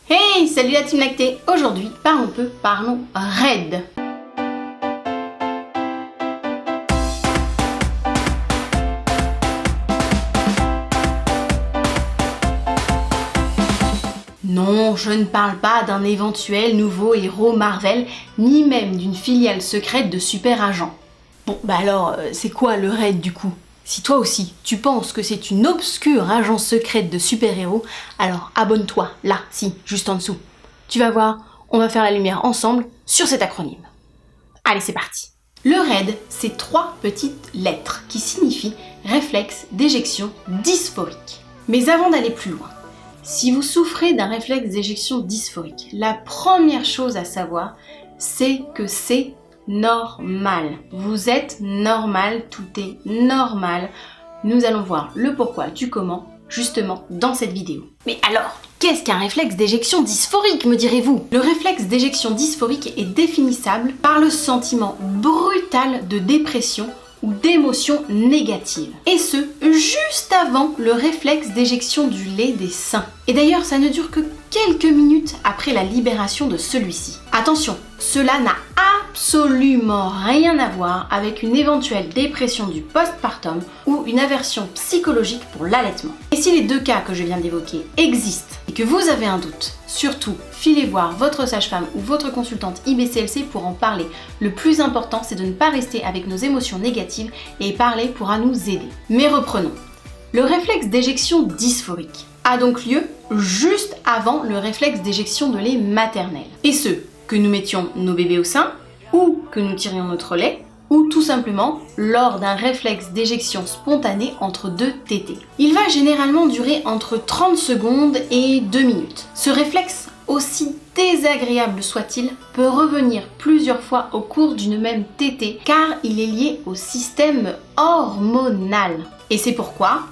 Hey, salut la team lactée. Aujourd'hui, parlons raides. Non, je ne parle pas d'un éventuel nouveau héros Marvel, ni même d'une filiale secrète de super agents. Bon, bah alors, c'est quoi le raid du coup? Si toi aussi, tu penses que c'est une obscure agence secrète de super-héros, alors abonne-toi, là, juste en dessous. Tu vas voir, on va faire la lumière ensemble sur cet acronyme. Allez, c'est parti. Le RAID, c'est 3 petites lettres qui signifient réflexe d'éjection dysphorique. Mais avant d'aller plus loin, si vous souffrez d'un réflexe d'éjection dysphorique, la première chose à savoir, c'est que c'est normal. Vous êtes normal, tout est normal. Nous allons voir le pourquoi du comment, justement, dans cette vidéo. Mais alors, qu'est-ce qu'un réflexe d'éjection dysphorique, me direz-vous? Le réflexe d'éjection dysphorique est définissable par le sentiment brutal de dépression ou d'émotions négatives. Et ce, juste avant le réflexe d'éjection du lait des seins. Et d'ailleurs, ça ne dure que quelques minutes après la libération de celui-ci. Attention, cela n'a absolument rien à voir avec une éventuelle dépression du postpartum ou une aversion psychologique pour l'allaitement. Et si les deux cas que je viens d'évoquer existent et que vous avez un doute, surtout filez voir votre sage-femme ou votre consultante IBCLC pour en parler. Le plus important, c'est de ne pas rester avec nos émotions négatives et parler pourra nous aider. Mais reprenons. Le réflexe d'éjection dysphorique a donc lieu juste avant le réflexe d'éjection de lait maternel. Et ce, que nous mettions nos bébés au sein, ou que nous tirions notre lait, ou tout simplement lors d'un réflexe d'éjection spontanée entre deux tétées. Il va généralement durer entre 30 secondes et 2 minutes. Ce réflexe, aussi désagréable soit-il, peut revenir plusieurs fois au cours d'une même tétée car il est lié au système hormonal. Et c'est pourquoi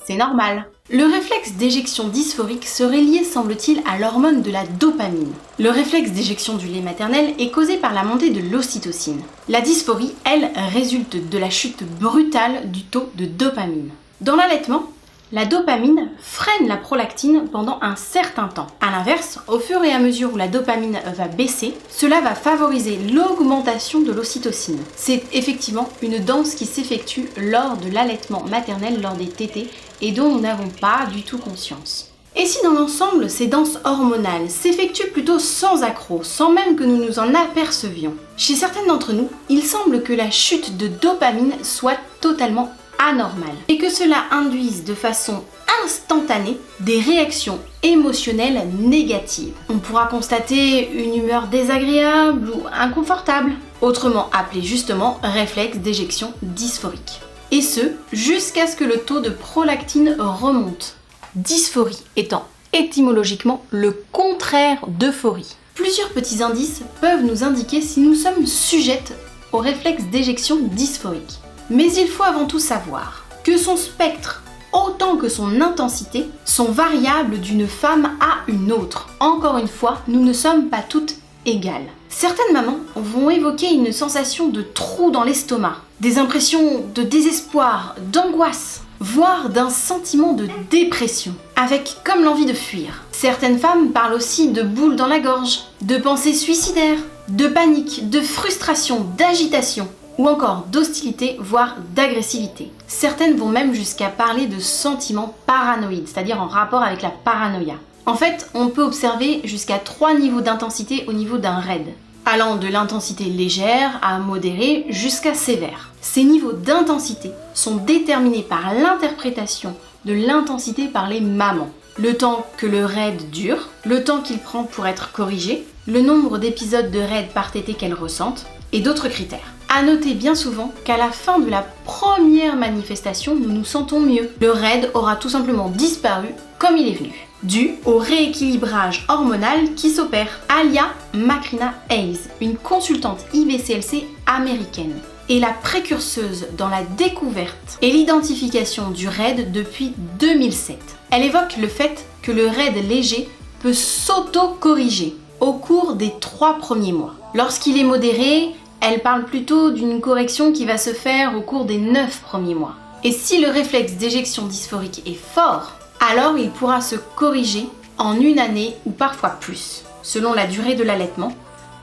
c'est normal. Le réflexe d'éjection dysphorique serait lié, semble-t-il, à l'hormone de la dopamine. Le réflexe d'éjection du lait maternel est causé par la montée de l'ocytocine. La dysphorie, elle, résulte de la chute brutale du taux de dopamine. Dans l'allaitement, la dopamine freine la prolactine pendant un certain temps. A l'inverse, au fur et à mesure où la dopamine va baisser, cela va favoriser l'augmentation de l'ocytocine. C'est effectivement une danse qui s'effectue lors de l'allaitement maternel, lors des tétées, et dont nous n'avons pas du tout conscience. Et si dans l'ensemble, ces danses hormonales s'effectuent plutôt sans accroc, sans même que nous nous en apercevions? Chez certaines d'entre nous, il semble que la chute de dopamine soit totalement anormale et que cela induise de façon instantanée des réactions émotionnelles négatives. On pourra constater une humeur désagréable ou inconfortable, autrement appelé justement réflexe d'éjection dysphorique. Et ce, jusqu'à ce que le taux de prolactine remonte. Dysphorie étant étymologiquement le contraire d'euphorie. Plusieurs petits indices peuvent nous indiquer si nous sommes sujettes au réflexe d'éjection dysphorique. Mais il faut avant tout savoir que son spectre, autant que son intensité, sont variables d'une femme à une autre. Encore une fois, nous ne sommes pas toutes égales. Certaines mamans vont évoquer une sensation de trou dans l'estomac, des impressions de désespoir, d'angoisse, voire d'un sentiment de dépression, avec comme l'envie de fuir. Certaines femmes parlent aussi de boules dans la gorge, de pensées suicidaires, de panique, de frustration, d'agitation, ou encore d'hostilité, voire d'agressivité. Certaines vont même jusqu'à parler de sentiments paranoïdes, c'est-à-dire en rapport avec la paranoïa. En fait, on peut observer jusqu'à 3 niveaux d'intensité au niveau d'un RAID, allant de l'intensité légère à modérée jusqu'à sévère. Ces niveaux d'intensité sont déterminés par l'interprétation de l'intensité par les mamans. Le temps que le RAID dure, le temps qu'il prend pour être corrigé, le nombre d'épisodes de RAID par tétée qu'elles ressentent, et d'autres critères. À noter bien souvent qu'à la fin de la première manifestation, nous nous sentons mieux. Le RAID aura tout simplement disparu comme il est venu, dû au rééquilibrage hormonal qui s'opère. Alia Macrina Hayes, une consultante IBCLC américaine, est la précurseuse dans la découverte et l'identification du RAID depuis 2007. Elle évoque le fait que le RAID léger peut s'auto-corriger au cours des 3 premiers mois. Lorsqu'il est modéré, elle parle plutôt d'une correction qui va se faire au cours des 9 premiers mois. Et si le réflexe d'éjection dysphorique est fort, alors il pourra se corriger en une année ou parfois plus, selon la durée de l'allaitement,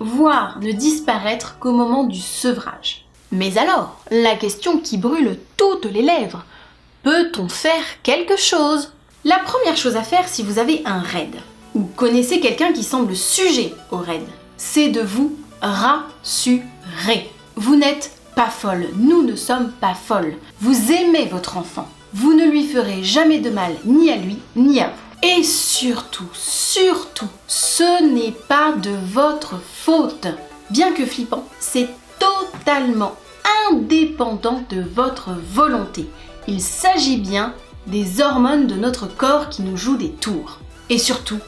voire ne disparaître qu'au moment du sevrage. Mais alors, la question qui brûle toutes les lèvres, peut-on faire quelque chose? La première chose à faire si vous avez un RAID, ou connaissez quelqu'un qui semble sujet au RAID, c'est de vous rassurer. Vous n'êtes pas folle, nous ne sommes pas folles. Vous aimez votre enfant. Vous ne lui ferez jamais de mal ni à lui ni à vous. Et surtout, ce n'est pas de votre faute. Bien que flippant, c'est totalement indépendant de votre volonté. Il s'agit bien des hormones de notre corps qui nous jouent des tours. Et surtout,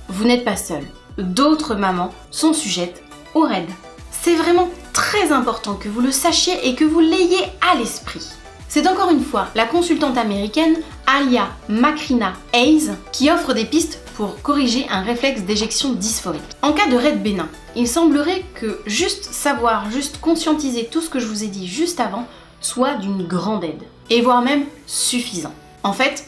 vous n'êtes pas seul. D'autres mamans sont sujettes au RAID. C'est vraiment très important que vous le sachiez et que vous l'ayez à l'esprit. C'est encore une fois la consultante américaine Alia Macrina Hayes qui offre des pistes pour corriger un réflexe d'éjection dysphorique. En cas de RAID bénin, il semblerait que juste savoir, juste conscientiser tout ce que je vous ai dit juste avant soit d'une grande aide, et voire même suffisant. En fait,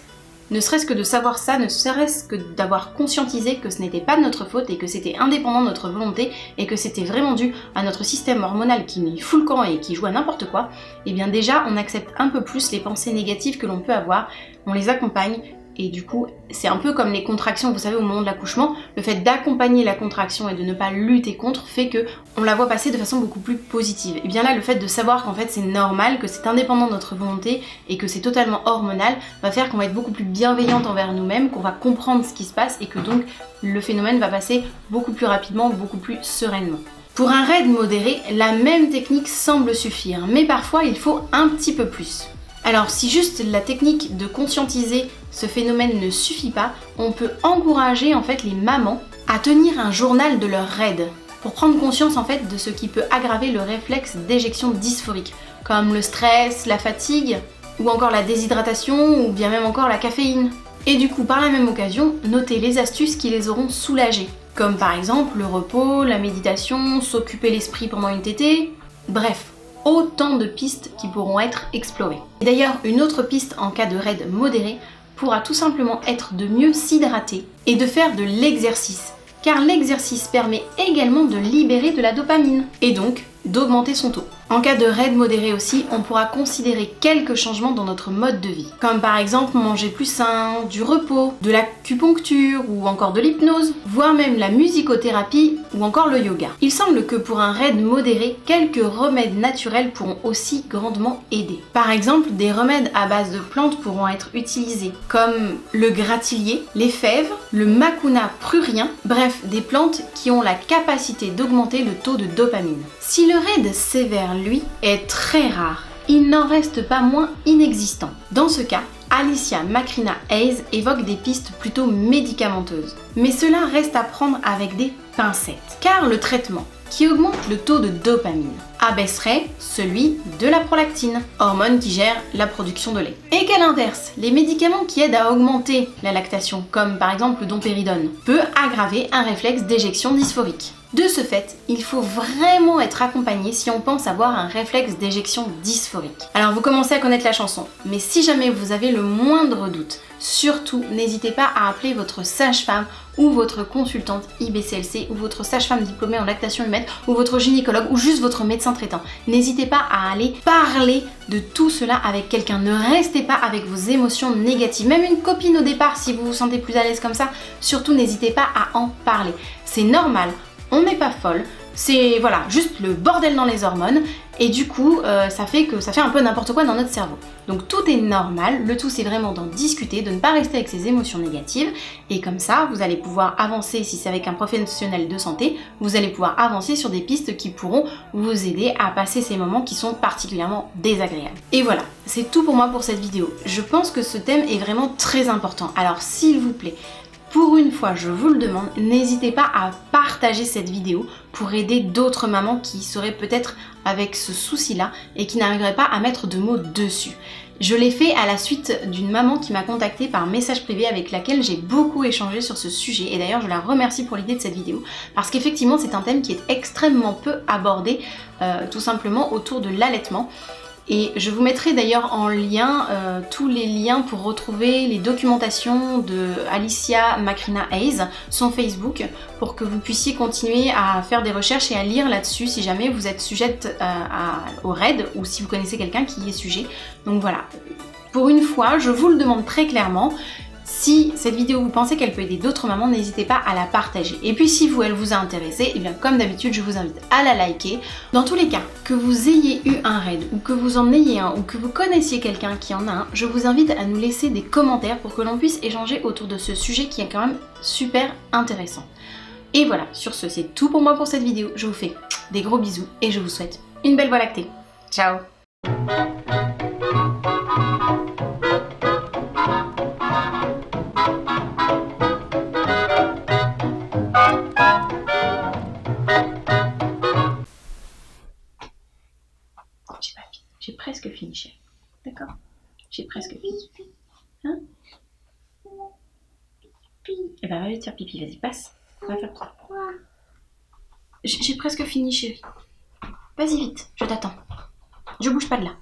ne serait-ce que de savoir ça, ne serait-ce que d'avoir conscientisé que ce n'était pas de notre faute et que c'était indépendant de notre volonté et que c'était vraiment dû à notre système hormonal qui nous fout le camp et qui joue à n'importe quoi, et bien déjà on accepte un peu plus les pensées négatives que l'on peut avoir, on les accompagne et du coup c'est un peu comme les contractions, vous savez, au moment de l'accouchement, le fait d'accompagner la contraction et de ne pas lutter contre fait que on la voit passer de façon beaucoup plus positive. Et bien là, le fait de savoir qu'en fait c'est normal, que c'est indépendant de notre volonté et que c'est totalement hormonal va faire qu'on va être beaucoup plus bienveillante envers nous-mêmes, qu'on va comprendre ce qui se passe et que donc le phénomène va passer beaucoup plus rapidement, beaucoup plus sereinement. Pour un RAID modéré, la même technique semble suffire, mais parfois il faut un petit peu plus. Alors si juste la technique de conscientiser ce phénomène ne suffit pas, on peut encourager en fait les mamans à tenir un journal de leur RAID pour prendre conscience en fait de ce qui peut aggraver le réflexe d'éjection dysphorique, comme le stress, la fatigue, ou encore la déshydratation, ou bien même encore la caféine. Et du coup, par la même occasion, notez les astuces qui les auront soulagées, comme par exemple le repos, la méditation, s'occuper l'esprit pendant une tétée, bref. Autant de pistes qui pourront être explorées. Et d'ailleurs, une autre piste en cas de RAID modéré pourra tout simplement être de mieux s'hydrater et de faire de l'exercice, car l'exercice permet également de libérer de la dopamine et donc d'augmenter son taux. En cas de RAID modéré aussi, on pourra considérer quelques changements dans notre mode de vie, comme par exemple manger plus sain, du repos, de l'acupuncture ou encore de l'hypnose, voire même la musicothérapie ou encore le yoga. Il semble que pour un RAID modéré, quelques remèdes naturels pourront aussi grandement aider. Par exemple, des remèdes à base de plantes pourront être utilisés, comme le gratillier, les fèves, le macuna prurien, bref, des plantes qui ont la capacité d'augmenter le taux de dopamine. Si le RAID sévère, lui, est très rare, il n'en reste pas moins inexistant. Dans ce cas, Alicia Macrina Hayes évoque des pistes plutôt médicamenteuses. Mais cela reste à prendre avec des pincettes, car le traitement qui augmente le taux de dopamine abaisserait celui de la prolactine, hormone qui gère la production de lait. Et qu'à l'inverse, les médicaments qui aident à augmenter la lactation, comme par exemple le dompéridone, peut aggraver un réflexe d'éjection dysphorique. De ce fait, il faut vraiment être accompagné si on pense avoir un réflexe d'éjection dysphorique. Alors vous commencez à connaître la chanson, mais si jamais vous avez le moindre doute, surtout n'hésitez pas à appeler votre sage-femme ou votre consultante IBCLC ou votre sage-femme diplômée en lactation humaine ou votre gynécologue ou juste votre médecin traitant. N'hésitez pas à aller parler de tout cela avec quelqu'un. Ne restez pas avec vos émotions négatives. Même une copine au départ, si vous vous sentez plus à l'aise comme ça, surtout n'hésitez pas à en parler. C'est normal. On n'est pas folle, c'est voilà, juste le bordel dans les hormones et du coup ça fait un peu n'importe quoi dans notre cerveau. Donc tout est normal, le tout c'est vraiment d'en discuter, de ne pas rester avec ces émotions négatives et comme ça vous allez pouvoir avancer, si c'est avec un professionnel de santé, vous allez pouvoir avancer sur des pistes qui pourront vous aider à passer ces moments qui sont particulièrement désagréables. Et voilà, c'est tout pour moi pour cette vidéo. Je pense que ce thème est vraiment très important, alors s'il vous plaît, pour une fois, je vous le demande, n'hésitez pas à partager cette vidéo pour aider d'autres mamans qui seraient peut-être avec ce souci-là et qui n'arriveraient pas à mettre de mots dessus. Je l'ai fait à la suite d'une maman qui m'a contactée par message privé avec laquelle j'ai beaucoup échangé sur ce sujet et d'ailleurs je la remercie pour l'idée de cette vidéo parce qu'effectivement c'est un thème qui est extrêmement peu abordé tout simplement autour de l'allaitement. Et je vous mettrai d'ailleurs en lien tous les liens pour retrouver les documentations de Alicia Macrina Hayes, son Facebook, pour que vous puissiez continuer à faire des recherches et à lire là-dessus si jamais vous êtes sujette au RAID ou si vous connaissez quelqu'un qui y est sujet. Donc voilà, pour une fois, je vous le demande très clairement. Si cette vidéo vous pensez qu'elle peut aider d'autres mamans, n'hésitez pas à la partager. Et puis si vous, elle vous a intéressé, et bien comme d'habitude, je vous invite à la liker. Dans tous les cas, que vous ayez eu un RAID, ou que vous en ayez un, ou que vous connaissiez quelqu'un qui en a un, je vous invite à nous laisser des commentaires pour que l'on puisse échanger autour de ce sujet qui est quand même super intéressant. Et voilà, sur ce, c'est tout pour moi pour cette vidéo. Je vous fais des gros bisous et je vous souhaite une belle Voie lactée. Ciao! J'ai presque fini, chérie. D'accord? J'ai presque fini. Hein? Eh ben, va aller te faire pipi, vas-y, passe. Va faire pipi. J'ai presque fini, chérie. Vas-y vite, je t'attends. Je bouge pas de là.